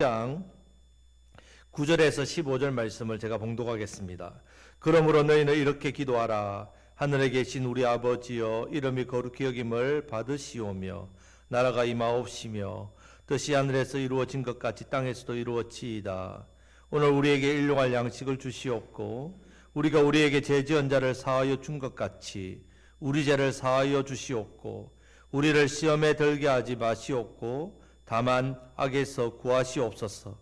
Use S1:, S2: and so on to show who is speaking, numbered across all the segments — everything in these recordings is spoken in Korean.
S1: 장 9절에서 15절 말씀을 제가 봉독하겠습니다. 그러므로 너희는 이렇게 기도하라. 하늘에 계신 우리 아버지여, 이름이 거룩히 여김을 받으시오며 나라가 임하옵시며 뜻이 하늘에서 이루어진 것 같이 땅에서도 이루어지이다. 오늘 우리에게 일용할 양식을 주시옵고 우리가 우리에게 죄 지은 자를 사하여 준 것 같이 우리 죄를 사하여 주시옵고 우리를 시험에 들게 하지 마시옵고 다만 악에서 구하시옵소서.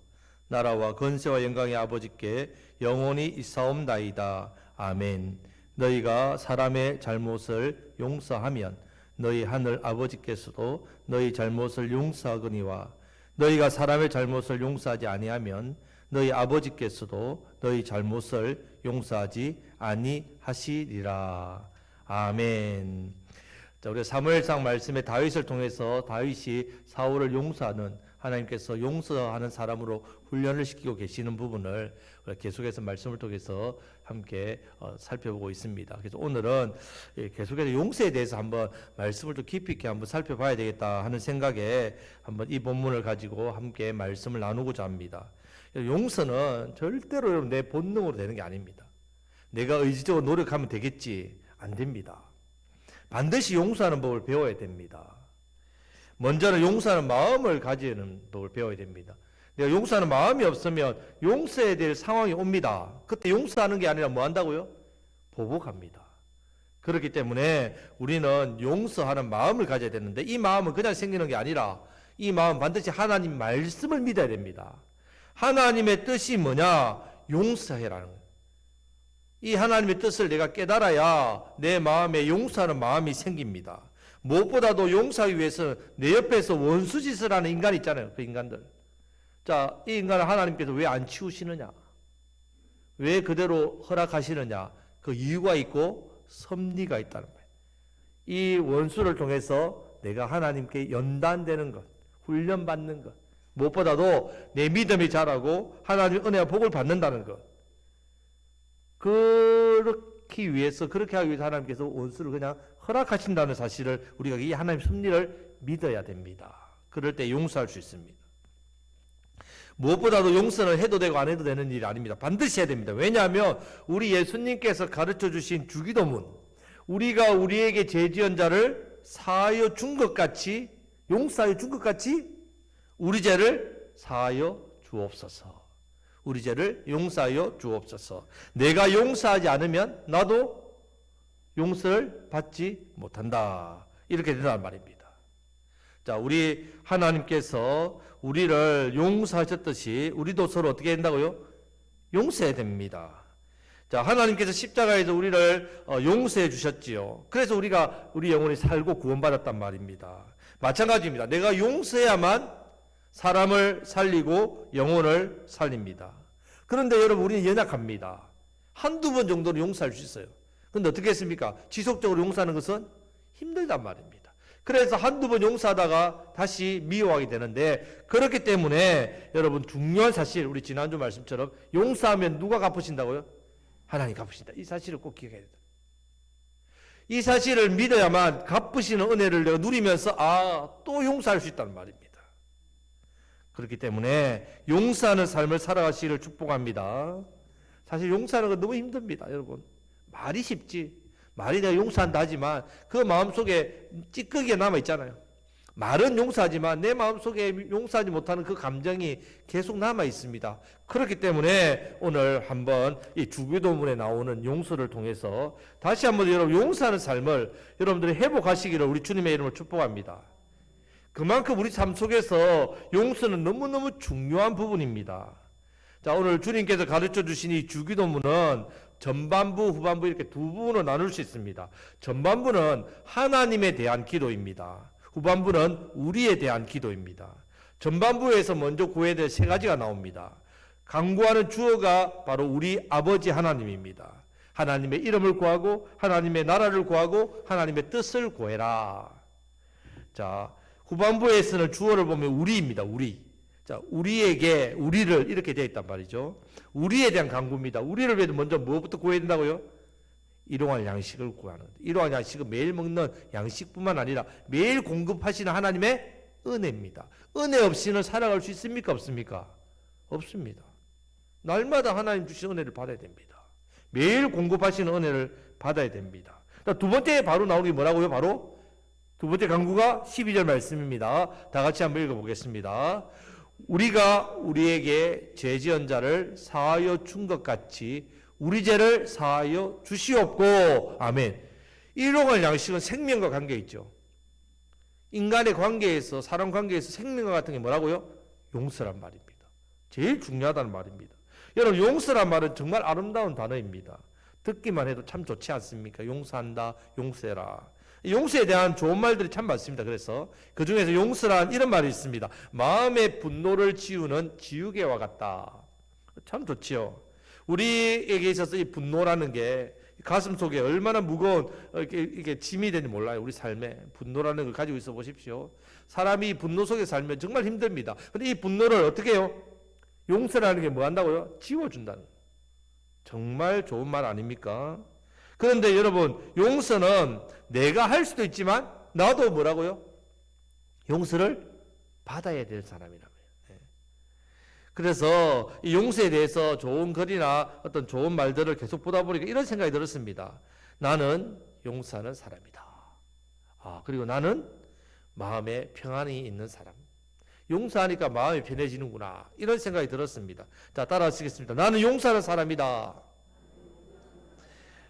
S1: 나라와 권세와 영광의 아버지께 영원히 있사옵나이다. 아멘. 너희가 사람의 잘못을 용서하면 너희 하늘 아버지께서도 너희 잘못을 용서하거니와 너희가 사람의 잘못을 용서하지 아니하면 너희 아버지께서도 너희 잘못을 용서하지 아니하시리라. 아멘. 자, 우리 사무엘상 말씀에 다윗을 통해서 다윗이 사울을 용서하는, 하나님께서 용서하는 사람으로 훈련을 시키고 계시는 부분을 계속해서 말씀을 통해서 함께 살펴보고 있습니다. 그래서 오늘은 계속해서 용서에 대해서 한번 말씀을 좀 깊이 있게 한번 살펴봐야 되겠다 하는 생각에 한번 이 본문을 가지고 함께 말씀을 나누고자 합니다. 용서는 절대로 여러분 내 본능으로 되는 게 아닙니다. 내가 의지적으로 노력하면 되겠지, 안 됩니다. 반드시 용서하는 법을 배워야 됩니다. 먼저는 용서하는 마음을 가지는 법을 배워야 됩니다. 내가 용서하는 마음이 없으면 용서해야 될 상황이 옵니다. 그때 용서하는 게 아니라 뭐 한다고요? 보복합니다. 그렇기 때문에 우리는 용서하는 마음을 가져야 되는데 이 마음은 그냥 생기는 게 아니라 이 마음은 반드시 하나님 말씀을 믿어야 됩니다. 하나님의 뜻이 뭐냐? 용서해라는 거예요. 이 하나님의 뜻을 내가 깨달아야 내 마음에 용서하는 마음이 생깁니다. 무엇보다도 용서하기 위해서 내 옆에서 원수짓을 하는 인간이 있잖아요. 그 인간들. 자, 이 인간을 하나님께서 왜 안 치우시느냐? 왜 그대로 허락하시느냐? 그 이유가 있고 섭리가 있다는 거예요. 이 원수를 통해서 내가 하나님께 연단되는 것, 훈련받는 것, 무엇보다도 내 믿음이 자라고 하나님의 은혜와 복을 받는다는 것. 그렇게 하기 위해서 하나님께서 원수를 그냥 허락하신다는 사실을 우리가 이 하나님의 섭리를 믿어야 됩니다. 그럴 때 용서할 수 있습니다. 무엇보다도 용서는 해도 되고 안 해도 되는 일이 아닙니다. 반드시 해야 됩니다. 왜냐하면 우리 예수님께서 가르쳐 주신 주기도문, 우리가 우리에게 죄 지은 자를 사하여 준 것 같이, 용서하여 준 것 같이 우리 죄를 사하여 주옵소서. 우리 죄를 용서하여 주옵소서. 내가 용서하지 않으면 나도 용서를 받지 못한다. 이렇게 된다는 말입니다. 자, 우리 하나님께서 우리를 용서하셨듯이 우리도 서로 어떻게 된다고요? 용서해야 됩니다. 자, 하나님께서 십자가에서 우리를 용서해 주셨지요. 그래서 우리가 우리 영혼이 살고 구원받았단 말입니다. 마찬가지입니다. 내가 용서해야만 사람을 살리고 영혼을 살립니다. 그런데 여러분, 우리는 연약합니다. 한두 번 정도는 용서할 수 있어요. 그런데 어떻게 했습니까? 지속적으로 용서하는 것은 힘들단 말입니다. 그래서 한두 번 용서하다가 다시 미워하게 되는데, 그렇기 때문에 여러분 중요한 사실, 우리 지난주 말씀처럼 용서하면 누가 갚으신다고요? 하나님 갚으신다. 이 사실을 꼭 기억해야 된다. 이 사실을 믿어야만 갚으시는 은혜를 내가 누리면서 또 용서할 수 있다는 말입니다. 그렇기 때문에 용서하는 삶을 살아가시기를 축복합니다. 사실 용서하는 건 너무 힘듭니다, 여러분. 말이 쉽지. 말이 내가 용서한다 하지만 그 마음속에 찌꺼기가 남아있잖아요. 말은 용서하지만 내 마음속에 용서하지 못하는 그 감정이 계속 남아있습니다. 그렇기 때문에 오늘 한번 이 주기도문에 나오는 용서를 통해서 다시 한번 여러분 용서하는 삶을 여러분들이 회복하시기를 우리 주님의 이름으로 축복합니다. 그만큼 우리 삶 속에서 용서는 너무너무 중요한 부분입니다. 자, 오늘 주님께서 가르쳐 주신 이 주기도문은 전반부, 후반부 이렇게 두 부분으로 나눌 수 있습니다. 전반부는 하나님에 대한 기도입니다. 후반부는 우리에 대한 기도입니다. 전반부에서 먼저 구해야 될 세 가지가 나옵니다. 간구하는 주어가 바로 우리 아버지 하나님입니다. 하나님의 이름을 구하고 하나님의 나라를 구하고 하나님의 뜻을 구해라. 자, 후반부에서는 주어를 보면 우리입니다. 우리. 자, 우리에게, 우리를 이렇게 되어 있단 말이죠. 우리에 대한 간구입니다. 우리를 위해서 먼저 무엇부터 구해야 된다고요? 일용할 양식을 구하는. 일용할 양식은 매일 먹는 양식뿐만 아니라 매일 공급하시는 하나님의 은혜입니다. 은혜 없이는 살아갈 수 있습니까? 없습니까? 없습니다. 날마다 하나님 주신 은혜를 받아야 됩니다. 매일 공급하시는 은혜를 받아야 됩니다. 두 번째 바로 나오는 게 뭐라고요? 바로 두 번째 강구가 12절 말씀입니다. 다 같이 한번 읽어보겠습니다. 우리가 우리에게 죄 지은 자를 사하여 준 것 같이 우리 죄를 사하여 주시옵고. 아멘. 일용할 양식은 생명과 관계 있죠. 인간의 관계에서, 사람 관계에서 생명과 같은 게 뭐라고요? 용서란 말입니다. 제일 중요하다는 말입니다. 여러분, 용서란 말은 정말 아름다운 단어입니다. 듣기만 해도 참 좋지 않습니까? 용서한다, 용서해라. 용서에 대한 좋은 말들이 참 많습니다. 그래서 그 중에서 용서란 이런 말이 있습니다. 마음의 분노를 지우는 지우개와 같다. 참 좋지요. 우리에게 있어서 이 분노라는 게 가슴 속에 얼마나 무거운 이게 짐이 되는지 몰라요. 우리 삶에 분노라는 걸 가지고 있어 보십시오. 사람이 분노 속에 살면 정말 힘듭니다. 근데 이 분노를 어떻게 해요? 용서라는 게 뭐 한다고요? 지워준다는 거예요. 정말 좋은 말 아닙니까? 그런데 여러분, 용서는 내가 할 수도 있지만 나도 뭐라고요? 용서를 받아야 될 사람이라고요. 그래서 이 용서에 대해서 좋은 글이나 어떤 좋은 말들을 계속 보다 보니까 이런 생각이 들었습니다. 나는 용서하는 사람이다. 그리고 나는 마음에 평안이 있는 사람. 용서하니까 마음이 편해지는구나. 이런 생각이 들었습니다. 자, 따라하시겠습니다. 나는 용서하는 사람이다.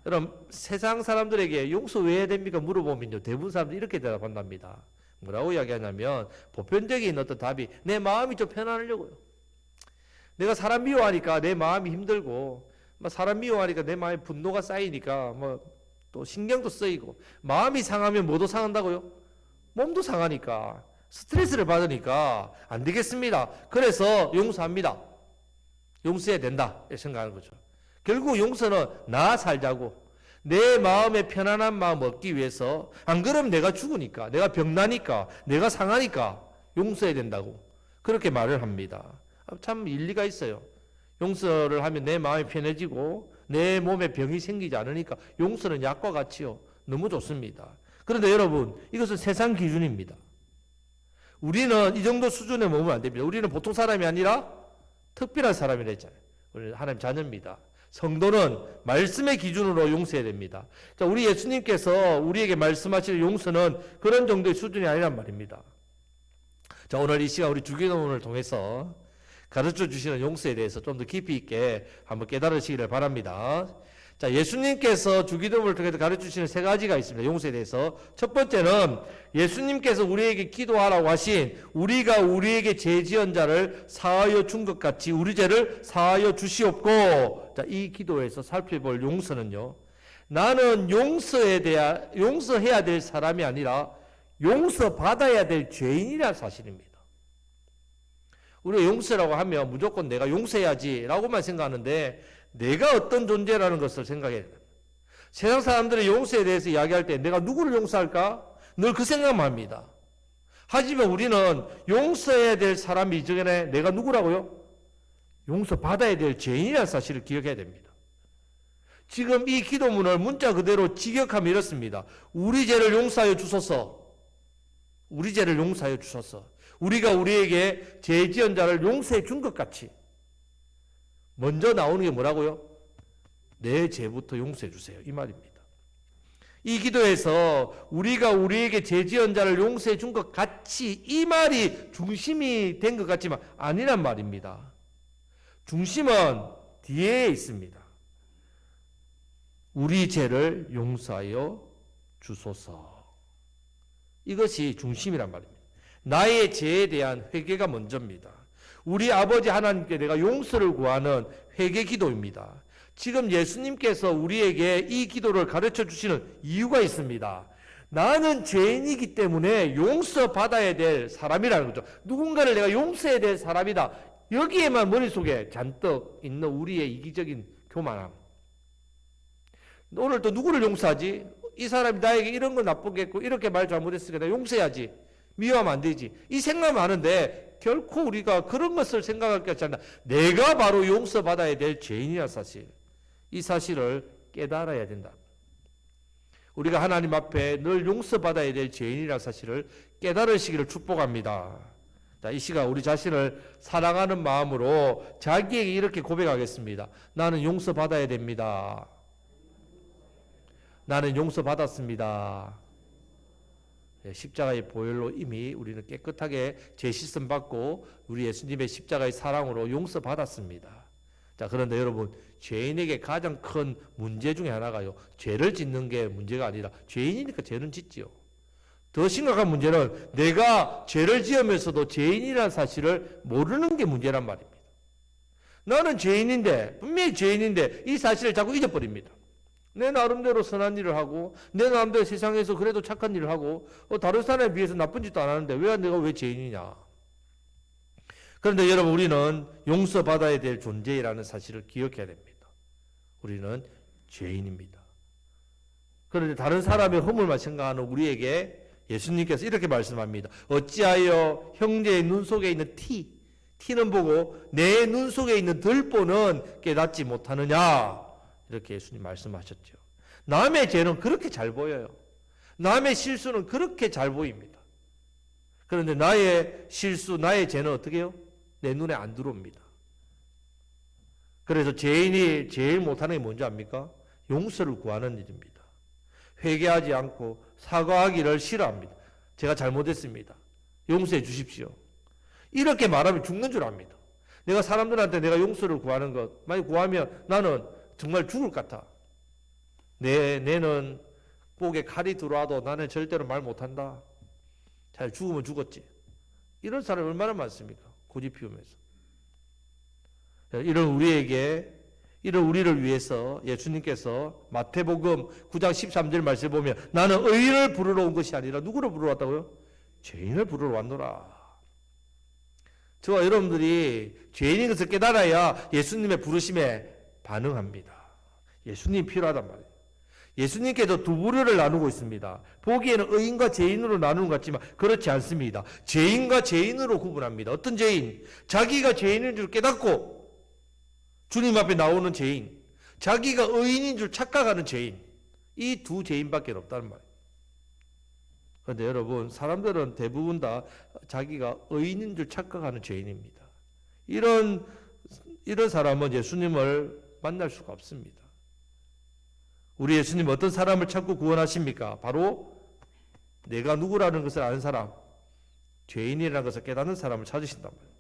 S1: 여러분, 세상 사람들에게 용서 왜 해야 됩니까? 물어보면요, 대부분 사람들이 이렇게 대답한답니다. 뭐라고 이야기하냐면, 보편적인 어떤 답이 내 마음이 좀 편안하려고요. 내가 사람 미워하니까 내 마음이 힘들고, 사람 미워하니까 내 마음에 분노가 쌓이니까 또 신경도 쓰이고, 마음이 상하면 뭐도 상한다고요? 몸도 상하니까, 스트레스를 받으니까 안 되겠습니다. 그래서 용서합니다. 용서해야 된다 이렇게 생각하는 거죠. 결국 용서는 나 살자고, 내 마음에 편안한 마음 얻기 위해서, 안 그러면 내가 죽으니까, 내가 병나니까, 내가 상하니까 용서해야 된다고 그렇게 말을 합니다. 참 일리가 있어요. 용서를 하면 내 마음이 편해지고 내 몸에 병이 생기지 않으니까 용서는 약과 같이요. 너무 좋습니다. 그런데 여러분, 이것은 세상 기준입니다. 우리는 이 정도 수준에 머무면 안 됩니다. 우리는 보통 사람이 아니라 특별한 사람이라 했잖아요. 우리는 하나님 자녀입니다. 성도는 말씀의 기준으로 용서해야 됩니다. 자, 우리 예수님께서 우리에게 말씀하실 용서는 그런 정도의 수준이 아니란 말입니다. 자, 오늘 이 시간 우리 주기도문을 통해서 가르쳐 주시는 용서에 대해서 좀 더 깊이 있게 한번 깨달으시기를 바랍니다. 자, 예수님께서 주기도문을 통해서 가르쳐 주시는 세 가지가 있습니다. 용서에 대해서. 첫 번째는 예수님께서 우리에게 기도하라고 하신 우리가 우리에게 죄 지은 자를 사하여 준 것 같이 우리 죄를 사하여 주시옵고. 자, 이 기도에서 살펴볼 용서는요, 나는 용서해야 될 사람이 아니라 용서받아야 될 죄인이라는 사실입니다. 우리가 용서라고 하면 무조건 내가 용서해야지 라고만 생각하는데, 내가 어떤 존재라는 것을 생각해야 됩니다. 세상 사람들의 용서에 대해서 이야기할 때 내가 누구를 용서할까? 늘 그 생각만 합니다. 하지만 우리는 용서해야 될 사람이 이전에 내가 누구라고요? 용서받아야 될 죄인이라는 사실을 기억해야 됩니다. 지금 이 기도문을 문자 그대로 직역하면 이렇습니다. 우리 죄를 용서하여 주소서. 우리 죄를 용서하여 주소서. 우리가 우리에게 죄 지은 자를 용서해 준 것 같이. 먼저 나오는 게 뭐라고요? 내 죄부터 용서해 주세요. 이 말입니다. 이 기도에서 우리가 우리에게 죄 지은 자를 용서해 준 것 같이, 이 말이 중심이 된 것 같지만 아니란 말입니다. 중심은 뒤에 있습니다. 우리 죄를 용서하여 주소서. 이것이 중심이란 말입니다. 나의 죄에 대한 회개가 먼저입니다. 우리 아버지 하나님께 내가 용서를 구하는 회개 기도입니다. 지금 예수님께서 우리에게 이 기도를 가르쳐 주시는 이유가 있습니다. 나는 죄인이기 때문에 용서받아야 될 사람이라는 거죠. 누군가를 내가 용서해야 될 사람이다. 여기에만 머릿속에 잔뜩 있는 우리의 이기적인 교만함. 오늘 또 누구를 용서하지? 이 사람이 나에게 이런 거 나쁘게 했고 이렇게 말 잘못했으니까 내가 용서해야지. 미워하면 안 되지. 이 생각 많은데 결코 우리가 그런 것을 생각할 게 아니라 내가 바로 용서받아야 될 죄인이라는 사실. 이 사실을 깨달아야 된다. 우리가 하나님 앞에 늘 용서받아야 될 죄인이라는 사실을 깨달으시기를 축복합니다. 자, 이 시간 우리 자신을 사랑하는 마음으로 자기에게 이렇게 고백하겠습니다. 나는 용서받아야 됩니다. 나는 용서받았습니다. 십자가의 보혈로 이미 우리는 깨끗하게 죄씻음 받고 우리 예수님의 십자가의 사랑으로 용서받았습니다. 자, 그런데 여러분, 죄인에게 가장 큰 문제 중에 하나가요, 죄를 짓는 게 문제가 아니라 죄인이니까 죄는 짓지요. 더 심각한 문제는 내가 죄를 지으면서도 죄인이라는 사실을 모르는 게 문제란 말입니다. 나는 죄인인데, 분명히 죄인인데 이 사실을 자꾸 잊어버립니다. 내 나름대로 선한 일을 하고 내 나름대로 세상에서 그래도 착한 일을 하고 다른 사람에 비해서 나쁜 짓도 안 하는데 내가 왜 죄인이냐. 그런데 여러분, 우리는 용서받아야 될 존재라는 사실을 기억해야 됩니다. 우리는 죄인입니다. 그런데 다른 사람의 허물만 생각하는 우리에게 예수님께서 이렇게 말씀합니다. 어찌하여 형제의 눈 속에 있는 티는 보고 내 눈 속에 있는 들보는 깨닫지 못하느냐. 이렇게 예수님 말씀하셨죠. 남의 죄는 그렇게 잘 보여요. 남의 실수는 그렇게 잘 보입니다. 그런데 나의 실수, 나의 죄는 어떻게 해요? 내 눈에 안 들어옵니다. 그래서 죄인이 제일 못하는 게 뭔지 압니까? 용서를 구하는 일입니다. 회개하지 않고 사과하기를 싫어합니다. 제가 잘못했습니다. 용서해 주십시오. 이렇게 말하면 죽는 줄 압니다. 내가 사람들한테 내가 용서를 구하는 것, 만약 구하면 나는 정말 죽을 것 같아. 내는 목에 칼이 들어와도 나는 절대로 말 못한다. 잘 죽으면 죽었지. 이런 사람이 얼마나 많습니까? 고집 피우면서. 이런 우리를 위해서 예수님께서 마태복음 9장 13절 말씀을 보면 나는 의인을 부르러 온 것이 아니라 누구를 부르러 왔다고요? 죄인을 부르러 왔노라. 저와 여러분들이 죄인인 것을 깨달아야 예수님의 부르심에 반응합니다. 예수님이 필요하단 말이에요. 예수님께서 두 부류를 나누고 있습니다. 보기에는 의인과 죄인으로 나누는 것 같지만 그렇지 않습니다. 죄인과 죄인으로 구분합니다. 어떤 죄인? 자기가 죄인인 줄 깨닫고 주님 앞에 나오는 죄인, 자기가 의인인 줄 착각하는 죄인, 이 두 죄인밖에 없다는 말이에요. 그런데 여러분, 사람들은 대부분 다 자기가 의인인 줄 착각하는 죄인입니다. 이런 사람은 예수님을 만날 수가 없습니다. 우리 예수님 어떤 사람을 찾고 구원하십니까? 바로 내가 누구라는 것을 아는 사람, 죄인이라는 것을 깨닫는 사람을 찾으신단 말이에요.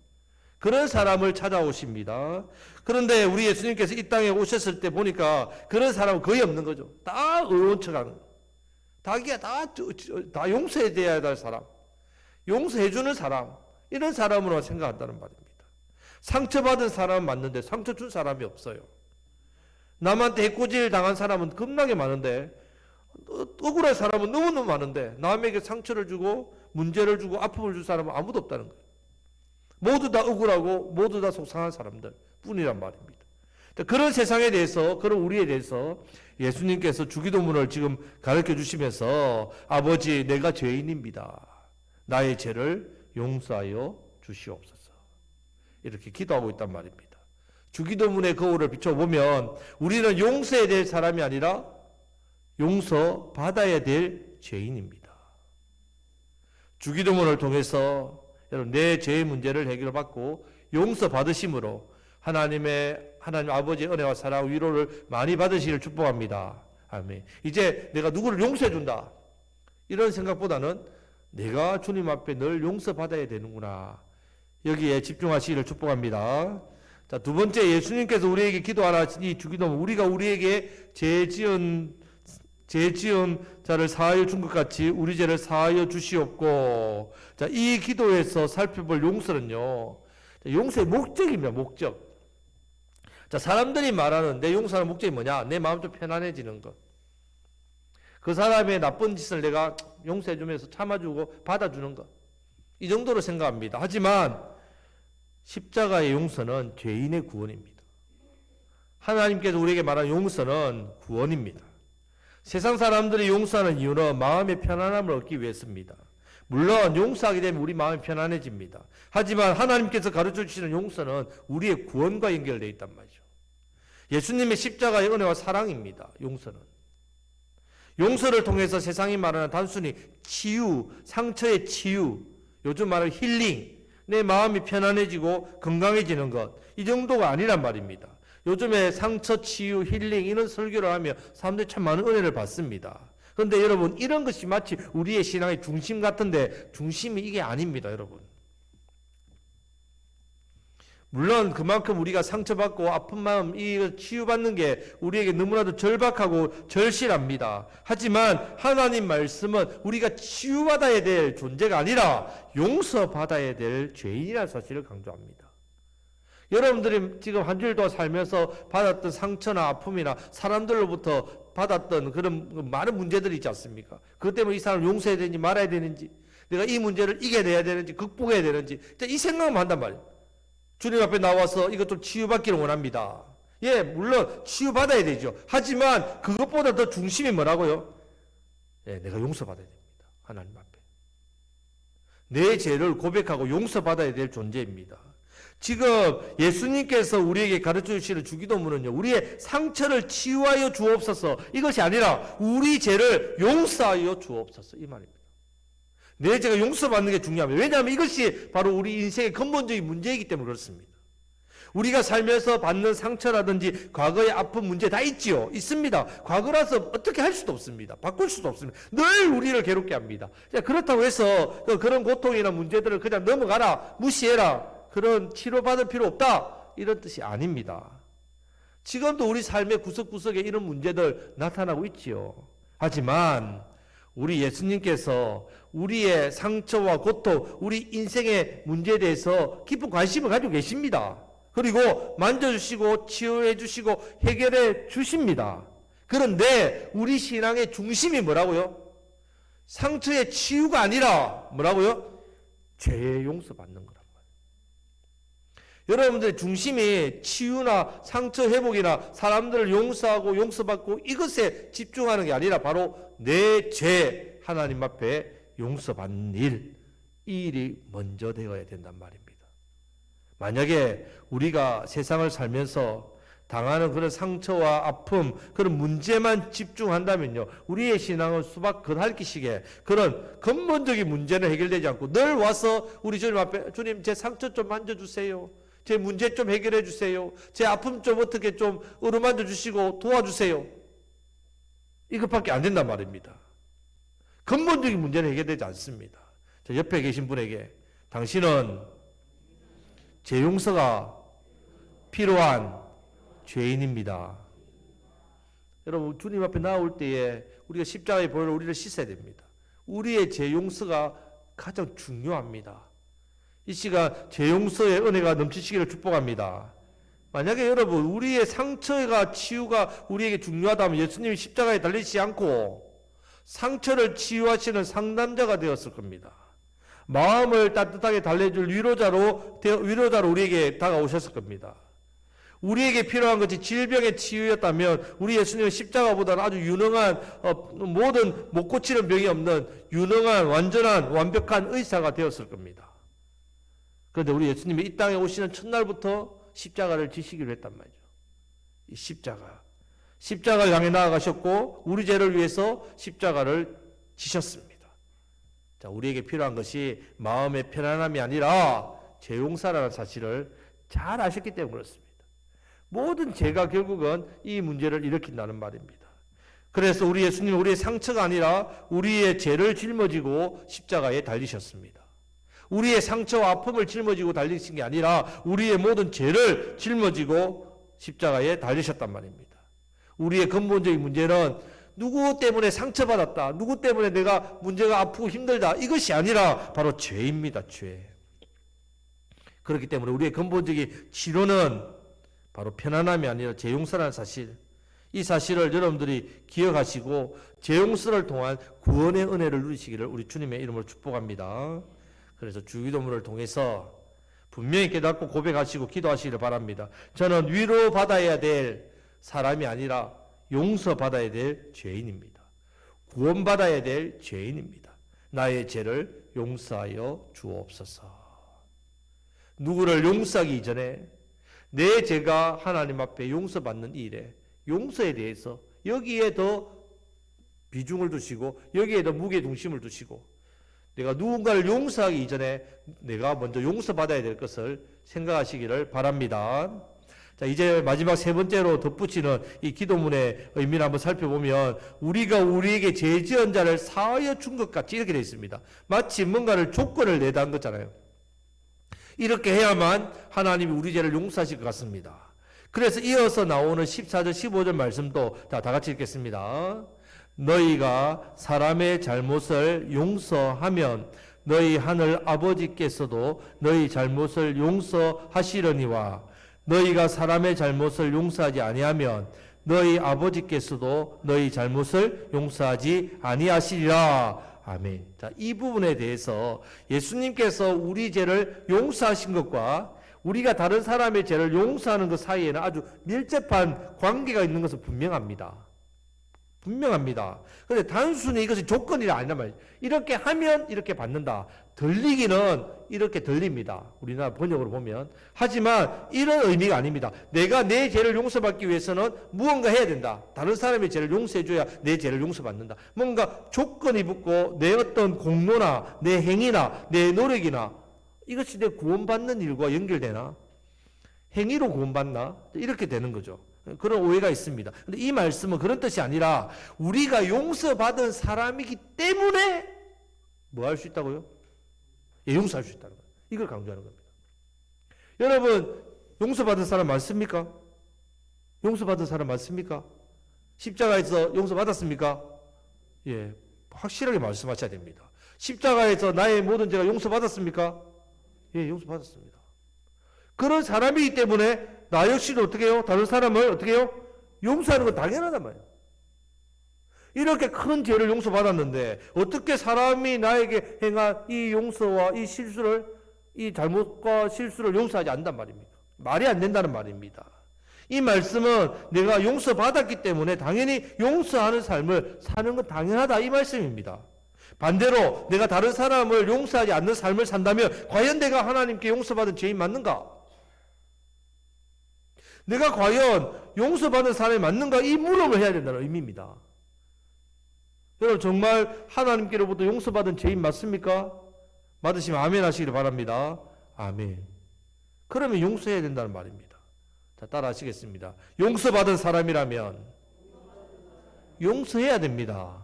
S1: 그런 사람을 찾아오십니다. 그런데 우리 예수님께서 이 땅에 오셨을 때 보니까 그런 사람은 거의 없는 거죠. 다 의로운 척하는 거예요. 자기가 다 용서해야 될 사람, 용서해주는 사람, 이런 사람으로 생각한다는 말입니다. 상처받은 사람은 맞는데 상처 준 사람이 없어요. 남한테 해코지를 당한 사람은 겁나게 많은데 억울한 사람은 너무너무 많은데 남에게 상처를 주고 문제를 주고 아픔을 줄 사람은 아무도 없다는 거예요. 모두 다 억울하고 모두 다 속상한 사람들 뿐이란 말입니다. 그런 세상에 대해서, 그런 우리에 대해서 예수님께서 주기도문을 지금 가르쳐 주시면서 아버지, 내가 죄인입니다. 나의 죄를 용서하여 주시옵소서. 이렇게 기도하고 있단 말입니다. 주기도문의 거울을 비춰보면 우리는 용서해야 될 사람이 아니라 용서받아야 될 죄인입니다. 주기도문을 통해서 여러분, 내 죄의 문제를 해결받고 용서받으심으로 하나님 아버지의 은혜와 사랑, 위로를 많이 받으시기를 축복합니다. 아멘. 이제 내가 누구를 용서해준다, 이런 생각보다는 내가 주님 앞에 늘 용서받아야 되는구나, 여기에 집중하시기를 축복합니다. 자, 두 번째, 예수님께서 우리에게 기도하라 이 주기도문, 우리가 우리에게 죄 지은 자를 사하여 준 것 같이 우리 죄를 사하여 주시옵고. 자, 이 기도에서 살펴볼 용서는요, 용서의 목적입니다. 목적. 자, 사람들이 말하는 내 용서하는 목적이 뭐냐? 내 마음 좀 편안해지는 것. 그 사람의 나쁜 짓을 내가 용서해주면서 참아주고 받아주는 것. 이 정도로 생각합니다. 하지만 십자가의 용서는 죄인의 구원입니다. 하나님께서 우리에게 말하는 용서는 구원입니다. 세상 사람들이 용서하는 이유는 마음의 편안함을 얻기 위해서입니다. 물론 용서하게 되면 우리 마음이 편안해집니다. 하지만 하나님께서 가르쳐 주시는 용서는 우리의 구원과 연결되어 있단 말이죠. 예수님의 십자가의 은혜와 사랑입니다. 용서는. 용서를 통해서 세상이 말하는 단순히 치유, 상처의 치유, 요즘 말하는 힐링, 내 마음이 편안해지고 건강해지는 것, 이 정도가 아니란 말입니다. 요즘에 상처 치유, 힐링 이런 설교를 하며 사람들이 참 많은 은혜를 받습니다. 그런데 여러분, 이런 것이 마치 우리의 신앙의 중심 같은데 중심이 이게 아닙니다, 여러분. 물론 그만큼 우리가 상처받고 아픈 마음 이 치유받는 게 우리에게 너무나도 절박하고 절실합니다. 하지만 하나님 말씀은 우리가 치유받아야 될 존재가 아니라 용서받아야 될 죄인이라는 사실을 강조합니다. 여러분들이 지금 한 주일 동안 살면서 받았던 상처나 아픔이나 사람들로부터 받았던 그런 많은 문제들이 있지 않습니까? 그것 때문에 이 사람을 용서해야 되는지 말아야 되는지, 내가 이 문제를 이겨내야 되는지 극복해야 되는지 이 생각만 한단 말이에요. 주님 앞에 나와서 이것 좀 치유받기를 원합니다. 예, 물론 치유받아야 되죠. 하지만 그것보다 더 중심이 뭐라고요? 예, 내가 용서받아야 됩니다. 하나님 앞에. 내 죄를 고백하고 용서받아야 될 존재입니다. 지금 예수님께서 우리에게 가르쳐 주시는 주기도문은요, 우리의 상처를 치유하여 주옵소서, 이것이 아니라 우리 죄를 용서하여 주옵소서, 이 말입니다. 내 죄가 용서받는 게 중요합니다. 왜냐하면 이것이 바로 우리 인생의 근본적인 문제이기 때문에 그렇습니다. 우리가 살면서 받는 상처라든지 과거의 아픈 문제 다 있지요. 있습니다. 과거라서 어떻게 할 수도 없습니다. 바꿀 수도 없습니다. 늘 우리를 괴롭게 합니다. 그렇다고 해서 그런 고통이나 문제들을 그냥 넘어가라, 무시해라, 그런 치료받을 필요 없다, 이런 뜻이 아닙니다. 지금도 우리 삶의 구석구석에 이런 문제들 나타나고 있지요. 하지만 우리 예수님께서 우리의 상처와 고통, 우리 인생의 문제에 대해서 깊은 관심을 가지고 계십니다. 그리고 만져주시고 치유해 주시고 해결해 주십니다. 그런데 우리 신앙의 중심이 뭐라고요? 상처의 치유가 아니라 뭐라고요? 죄의 용서받는 거란 말이에요. 여러분들의 중심이 치유나 상처 회복이나 사람들을 용서하고 용서받고 이것에 집중하는 게 아니라 바로 내 죄 하나님 앞에 용서받는 일, 이 일이 먼저 되어야 된단 말입니다. 만약에 우리가 세상을 살면서 당하는 그런 상처와 아픔, 그런 문제만 집중한다면요, 우리의 신앙은 수박 겉핥기식의 그런 근본적인 문제는 해결되지 않고 늘 와서 우리 주님 앞에, 주님 제 상처 좀 만져주세요, 제 문제 좀 해결해 주세요, 제 아픔 좀 어떻게 좀 어루만져 주시고 도와주세요, 이것밖에 안 된단 말입니다. 근본적인 문제는 해결되지 않습니다. 자, 옆에 계신 분에게 당신은 제 용서가 필요한 죄인입니다. 여러분, 주님 앞에 나올 때에 우리가 십자가의 보혈로 우리를 씻어야 됩니다. 우리의 제 용서가 가장 중요합니다. 이 시간 제 용서의 은혜가 넘치시기를 축복합니다. 만약에 여러분, 우리의 상처가 치유가 우리에게 중요하다면 예수님이 십자가에 달리시지 않고 상처를 치유하시는 상담자가 되었을 겁니다. 마음을 따뜻하게 달래줄 위로자로 우리에게 다가오셨을 겁니다. 우리에게 필요한 것이 질병의 치유였다면 우리 예수님은 십자가보다는 아주 유능한, 모든 못 고치는 병이 없는 유능한 완전한 완벽한 의사가 되었을 겁니다. 그런데 우리 예수님이 이 땅에 오시는 첫날부터 십자가를 지시기로 했단 말이죠. 이 십자가를 향해 나아가셨고 우리 죄를 위해서 십자가를 지셨습니다. 자, 우리에게 필요한 것이 마음의 편안함이 아니라 죄 용서라는 사실을 잘 아셨기 때문에 그렇습니다. 모든 죄가 결국은 이 문제를 일으킨다는 말입니다. 그래서 우리 예수님은 우리의 상처가 아니라 우리의 죄를 짊어지고 십자가에 달리셨습니다. 우리의 상처와 아픔을 짊어지고 달리신 게 아니라 우리의 모든 죄를 짊어지고 십자가에 달리셨단 말입니다. 우리의 근본적인 문제는 누구 때문에 상처받았다, 누구 때문에 내가 문제가 아프고 힘들다, 이것이 아니라 바로 죄입니다. 죄. 그렇기 때문에 우리의 근본적인 치료는 바로 편안함이 아니라 죄 용서라는 사실, 이 사실을 여러분들이 기억하시고 죄 용서를 통한 구원의 은혜를 누리시기를 우리 주님의 이름으로 축복합니다. 그래서 주기도문을 통해서 분명히 깨닫고 고백하시고 기도하시기를 바랍니다. 저는 위로받아야 될 사람이 아니라 용서받아야 될 죄인입니다. 구원받아야 될 죄인입니다. 나의 죄를 용서하여 주옵소서. 누구를 용서하기 이전에 내 죄가 하나님 앞에 용서받는 일에 용서에 대해서 여기에 더 비중을 두시고 여기에도 무게 중심을 두시고 내가 누군가를 용서하기 이전에 내가 먼저 용서받아야 될 것을 생각하시기를 바랍니다. 자, 이제 마지막 세 번째로 덧붙이는 이 기도문의 의미를 한번 살펴보면 우리가 우리에게 죄 지은 자를 사하여 준 것 같이 이렇게 되어 있습니다. 마치 뭔가를 조건을 내다한 거잖아요. 이렇게 해야만 하나님이 우리 죄를 용서하실 것 같습니다. 그래서 이어서 나오는 14절 15절 말씀도 다 같이 읽겠습니다. 너희가 사람의 잘못을 용서하면 너희 하늘 아버지께서도 너희 잘못을 용서하시려니와 너희가 사람의 잘못을 용서하지 아니하면 너희 아버지께서도 너희 잘못을 용서하지 아니하시리라. 아멘. 자, 이 부분에 대해서 예수님께서 우리 죄를 용서하신 것과 우리가 다른 사람의 죄를 용서하는 것 사이에는 아주 밀접한 관계가 있는 것은 분명합니다. 분명합니다. 그런데 단순히 이것이 조건이 아니란 말이에요. 이렇게 하면 이렇게 받는다. 들리기는 이렇게 들립니다. 우리나라 번역으로 보면. 하지만 이런 의미가 아닙니다. 내가 내 죄를 용서받기 위해서는 무언가 해야 된다. 다른 사람의 죄를 용서해줘야 내 죄를 용서받는다. 뭔가 조건이 붙고 내 어떤 공로나 내 행위나 내 노력이나 이것이 내 구원받는 일과 연결되나? 행위로 구원받나? 이렇게 되는 거죠. 그런 오해가 있습니다. 근데 이 말씀은 그런 뜻이 아니라 우리가 용서받은 사람이기 때문에 뭐 할 수 있다고요? 예, 용서할 수 있다는 거예요. 이걸 강조하는 겁니다. 여러분, 용서받은 사람 많습니까? 용서받은 사람 많습니까? 십자가에서 용서받았습니까? 예, 확실하게 말씀하셔야 됩니다. 십자가에서 나의 모든 죄가 용서받았습니까? 예, 용서받았습니다. 그런 사람이기 때문에 나 역시도 어떻게 해요? 다른 사람을 어떻게 해요? 용서하는 건 당연하단 말이에요. 이렇게 큰 죄를 용서받았는데 어떻게 사람이 나에게 행한 이 용서와 이 실수를, 이 잘못과 실수를 용서하지 않는단 말입니까? 말이 안 된다는 말입니다. 이 말씀은 내가 용서받았기 때문에 당연히 용서하는 삶을 사는 건 당연하다 이 말씀입니다. 반대로 내가 다른 사람을 용서하지 않는 삶을 산다면 과연 내가 하나님께 용서받은 죄인 맞는가? 내가 과연 용서받은 사람이 맞는가? 이 물음을 해야 된다는 의미입니다. 여러분 정말 하나님께로부터 용서받은 죄인 맞습니까? 맞으시면 아멘 하시기를 바랍니다. 아멘. 그러면 용서해야 된다는 말입니다. 자, 따라 하시겠습니다. 용서받은 사람이라면 용서해야 됩니다.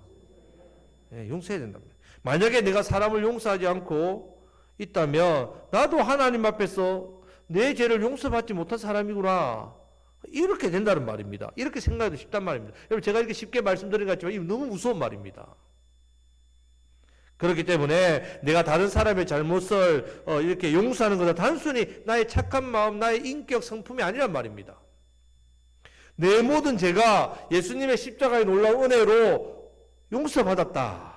S1: 네, 용서해야 된답니다. 만약에 내가 사람을 용서하지 않고 있다면 나도 하나님 앞에서 내 죄를 용서받지 못한 사람이구나. 이렇게 된다는 말입니다. 이렇게 생각해도 쉽단 말입니다. 여러분 제가 이렇게 쉽게 말씀드린 것 같지만 이거 너무 무서운 말입니다. 그렇기 때문에 내가 다른 사람의 잘못을 이렇게 용서하는 것은 단순히 나의 착한 마음, 나의 인격 성품이 아니란 말입니다. 내 모든 죄가 예수님의 십자가의 놀라운 은혜로 용서받았다.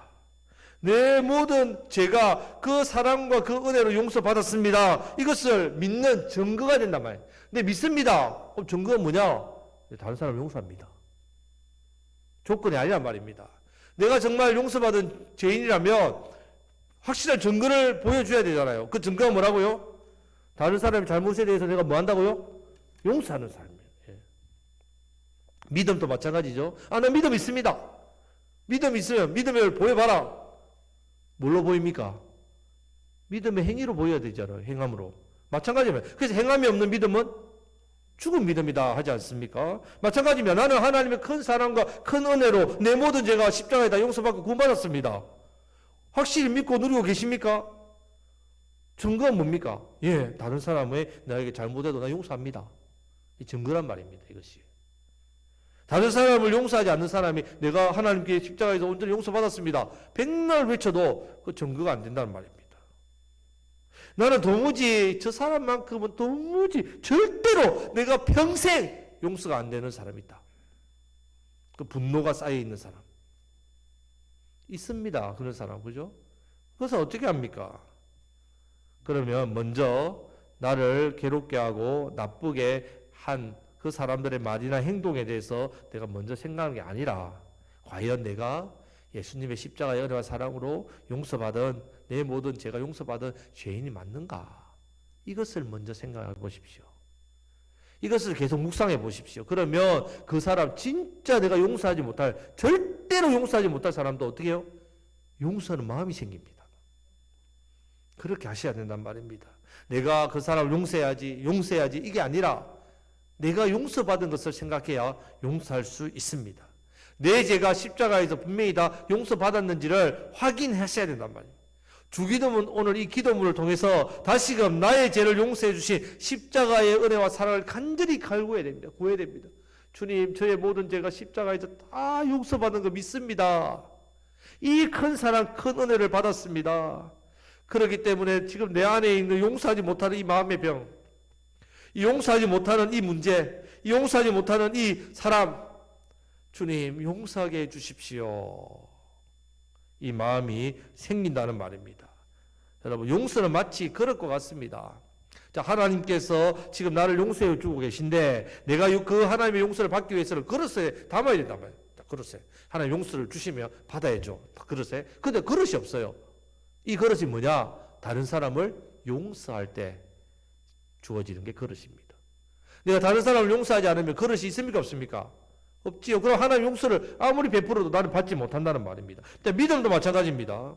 S1: 내 모든 죄가 그 사랑과 그 은혜로 용서받았습니다. 이것을 믿는 증거가 된단 말이에요. 근데 믿습니다. 그럼 증거가 뭐냐? 다른 사람을 용서합니다. 조건이 아니란 말입니다. 내가 정말 용서받은 죄인이라면 확실한 증거를 보여줘야 되잖아요. 그 증거가 뭐라고요? 다른 사람의 잘못에 대해서 내가 뭐 한다고요? 용서하는 삶이에요. 예. 믿음도 마찬가지죠. 아, 나 믿음 있습니다. 믿음 있으면 믿음을 보여봐라. 뭘로 보입니까? 믿음의 행위로 보여야 되잖아요. 행함으로. 마찬가지입니다. 그래서 행함이 없는 믿음은 죽은 믿음이다 하지 않습니까? 마찬가지입니다. 나는 하나님의 큰 사랑과 큰 은혜로 내 모든 죄가 십자가에다 용서받고 구원받았습니다. 확실히 믿고 누리고 계십니까? 증거는 뭡니까? 예, 다른 사람의 나에게 잘못해도 나 용서합니다. 이 증거란 말입니다. 이것이. 다른 사람을 용서하지 않는 사람이 내가 하나님께 십자가에서 온전히 용서받았습니다. 백날 외쳐도 그 증거가 안 된다는 말입니다. 나는 도무지 저 사람만큼은 도무지 절대로 내가 평생 용서가 안 되는 사람이 있다. 그 분노가 쌓여 있는 사람. 있습니다. 그런 사람. 그죠? 그래서 어떻게 합니까? 그러면 먼저 나를 괴롭게 하고 나쁘게 한 그 사람들의 말이나 행동에 대해서 내가 먼저 생각하는 게 아니라 과연 내가 예수님의 십자가의 은혜와 사랑으로 용서받은 내 모든 죄가 용서받은 죄인이 맞는가? 이것을 먼저 생각해 보십시오. 이것을 계속 묵상해 보십시오. 그러면 그 사람 진짜 내가 용서하지 못할, 절대로 용서하지 못할 사람도 어떻게 해요? 용서하는 마음이 생깁니다. 그렇게 하셔야 된단 말입니다. 내가 그 사람을 용서해야지 이게 아니라 내가 용서받은 것을 생각해야 용서할 수 있습니다. 내 죄가 십자가에서 분명히 다 용서받았는지를 확인하셔야 된단 말이에요. 주기도문, 오늘 이 기도문을 통해서 다시금 나의 죄를 용서해 주신 십자가의 은혜와 사랑을 간절히 갈구해야 됩니다. 구해야 됩니다. 주님, 저의 모든 죄가 십자가에서 다 용서받은 거 믿습니다. 이 큰 사랑, 큰 은혜를 받았습니다. 그렇기 때문에 지금 내 안에 있는 용서하지 못하는 이 마음의 병, 이 용서하지 못하는 이 문제, 이 용서하지 못하는 이 사람, 주님 용서하게 해 주십시오. 이 마음이 생긴다는 말입니다. 여러분, 용서는 마치 그럴 것 같습니다. 자, 하나님께서 지금 나를 용서해 주고 계신데 내가 그 하나님의 용서를 받기 위해서는 그릇에 담아야 된단 말이에요. 그릇에 하나님 용서를 주시면 받아야죠. 그릇에. 근데 그릇이 없어요. 이 그릇이 뭐냐? 다른 사람을 용서할 때 주어지는 게 그릇입니다. 내가 다른 사람을 용서하지 않으면 그릇이 있습니까? 없습니까? 없지요. 그럼 하나님 용서를 아무리 베풀어도 나는 받지 못한다는 말입니다. 믿음도 마찬가지입니다.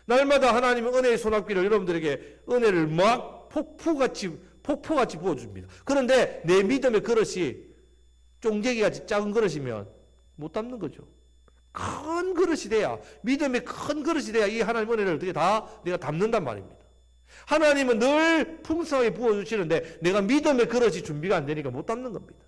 S1: 날마다 하나님은 은혜의 소낙비를 여러분들에게 은혜를 막 폭포같이 부어줍니다. 그런데 내 믿음의 그릇이 쫑재기같이 작은 그릇이면 못 담는 거죠. 큰 그릇이 돼야, 믿음의 큰 그릇이 돼야 이 하나님 은혜를 어떻게 다 내가 담는단 말입니다. 하나님은 늘 풍성하게 부어주시는데 내가 믿음의 그릇이 준비가 안 되니까 못 담는 겁니다.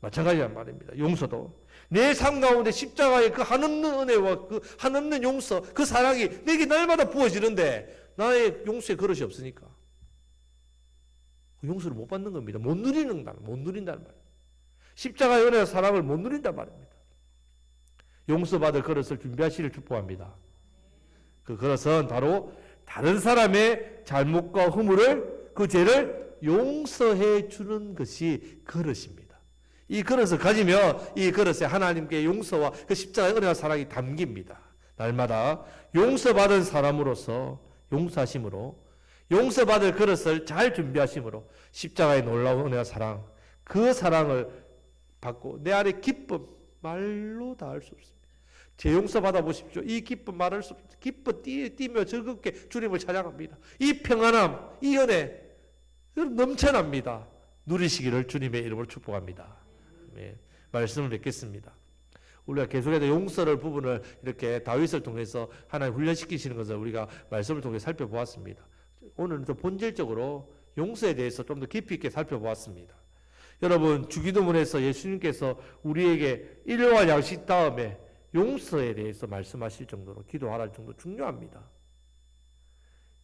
S1: 마찬가지란 말입니다. 용서도 내 삶 가운데 십자가의 그 한없는 은혜와 그 한없는 용서, 그 사랑이 내게 날마다 부어지는데 나의 용서의 그릇이 없으니까 그 용서를 못 받는 겁니다. 못 누린다는 말이에요. 십자가의 은혜와 사랑을 못 누린단 말입니다. 용서받을 그릇을 준비하시길 축복합니다. 그 그릇은 바로 다른 사람의 잘못과 허물을, 그 죄를 용서해 주는 것이 그릇입니다. 이 그릇을 가지면 이 그릇에 하나님께 용서와 그 십자가의 은혜와 사랑이 담깁니다. 날마다 용서받은 사람으로서 용서하심으로, 용서받을 그릇을 잘 준비하심으로 십자가의 놀라운 은혜와 사랑, 그 사랑을 받고 내 안에 기쁨, 말로 다 할 수 없습니다. 제 용서 받아보십시오. 이 기쁨 말할 수 없습니다. 기뻐 뛰며 즐겁게 주님을 찬양합니다. 이 평안함, 이 은혜 넘쳐납니다. 누리시기를 주님의 이름으로 축복합니다. 네, 말씀을 맺겠습니다. 우리가 계속해서 용서를 부분을 이렇게 다윗을 통해서 하나님 훈련시키시는 것을 우리가 말씀을 통해 살펴보았습니다. 오늘은 좀 본질적으로 용서에 대해서 좀 더 깊이 있게 살펴보았습니다. 여러분, 주기도문에서 예수님께서 우리에게 일용할 양식 다음에 용서에 대해서 말씀하실 정도로 기도하라는 정도 중요합니다.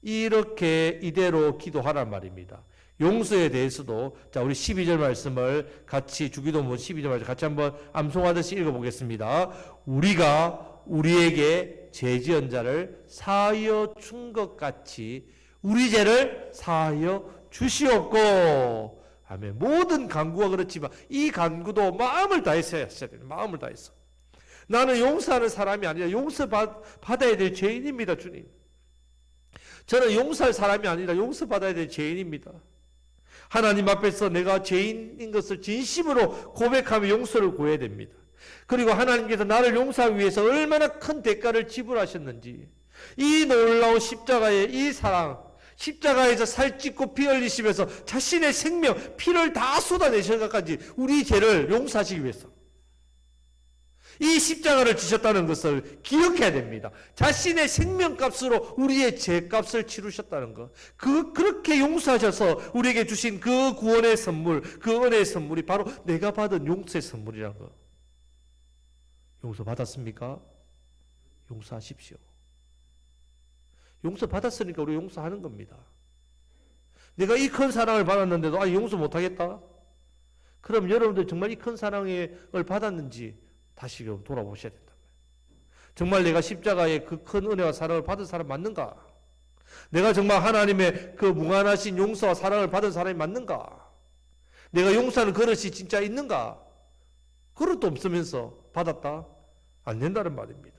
S1: 이렇게 이대로 기도하란 말입니다. 용서에 대해서도, 자, 우리 12절 말씀을 같이, 주기도문 12절 말씀 같이 한번 암송하듯이 읽어보겠습니다. 우리가 우리에게 죄 지은 자를 사하여 준 것 같이 우리 죄를 사하여 주시옵고. 아멘. 모든 간구가 그렇지만 이 간구도 마음을 다해서 하셔야 돼요. 마음을 다해서. 나는 용서하는 사람이 아니라 용서받아야 될 죄인입니다, 주님. 저는 용서할 사람이 아니라 용서받아야 될 죄인입니다. 하나님 앞에서 내가 죄인인 것을 진심으로 고백하며 용서를 구해야 됩니다. 그리고 하나님께서 나를 용서하기 위해서 얼마나 큰 대가를 지불하셨는지, 이 놀라운 십자가의 이 사랑, 십자가에서 살찢고 피 흘리시면서 자신의 생명, 피를 다 쏟아내셔서까지 우리 죄를 용서하시기 위해서 이 십자가를 지셨다는 것을 기억해야 됩니다. 자신의 생명값으로 우리의 죄값을 치르셨다는 것. 그렇게 용서하셔서 우리에게 주신 그 구원의 선물, 그 은혜의 선물이 바로 내가 받은 용서의 선물이라는 것. 용서 받았습니까? 용서하십시오. 용서 받았으니까 우리 용서하는 겁니다. 내가 이 큰 사랑을 받았는데도 용서 못하겠다? 그럼 여러분들 정말 이 큰 사랑을 받았는지 다시 돌아보셔야 된다. 정말 내가 십자가의 그 큰 은혜와 사랑을 받은 사람 맞는가? 내가 정말 하나님의 그 무한하신 용서와 사랑을 받은 사람이 맞는가? 내가 용서하는 그릇이 진짜 있는가? 그릇도 없으면서 받았다? 안 된다는 말입니다.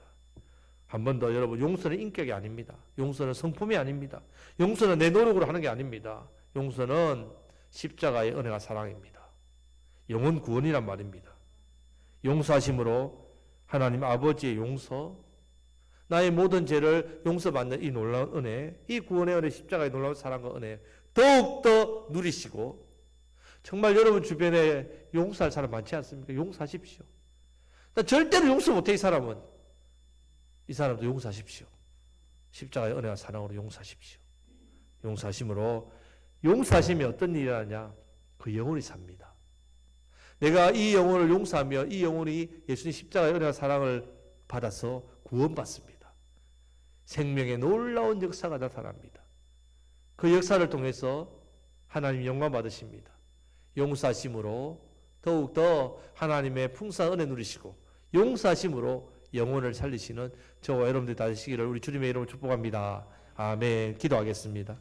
S1: 한 번 더 여러분, 용서는 인격이 아닙니다. 용서는 성품이 아닙니다. 용서는 내 노력으로 하는 게 아닙니다. 용서는 십자가의 은혜가 사랑입니다. 영혼 구원이란 말입니다. 용서하심으로 하나님 아버지의 용서, 나의 모든 죄를 용서받는 이 놀라운 은혜, 이 구원의 은혜, 십자가의 놀라운 사랑과 은혜 더욱더 누리시고, 정말 여러분 주변에 용서할 사람 많지 않습니까? 용서하십시오. 절대로 용서 못해 이 사람은. 이 사람도 용서하십시오. 십자가의 은혜와 사랑으로 용서하십시오. 용서하심으로, 용서하심이 어떤 일이 하냐? 그 영혼이 삽니다. 내가 이 영혼을 용서하며 이 영혼이 예수님 십자가의 은혜와 사랑을 받아서 구원받습니다. 생명의 놀라운 역사가 나타납니다. 그 역사를 통해서 하나님 영광 받으십니다. 용서하심으로 더욱더 하나님의 풍성한 은혜 누리시고, 용서하심으로 영혼을 살리시는 저와 여러분들이 다 되시기를 우리 주님의 이름으로 축복합니다. 아멘. 기도하겠습니다.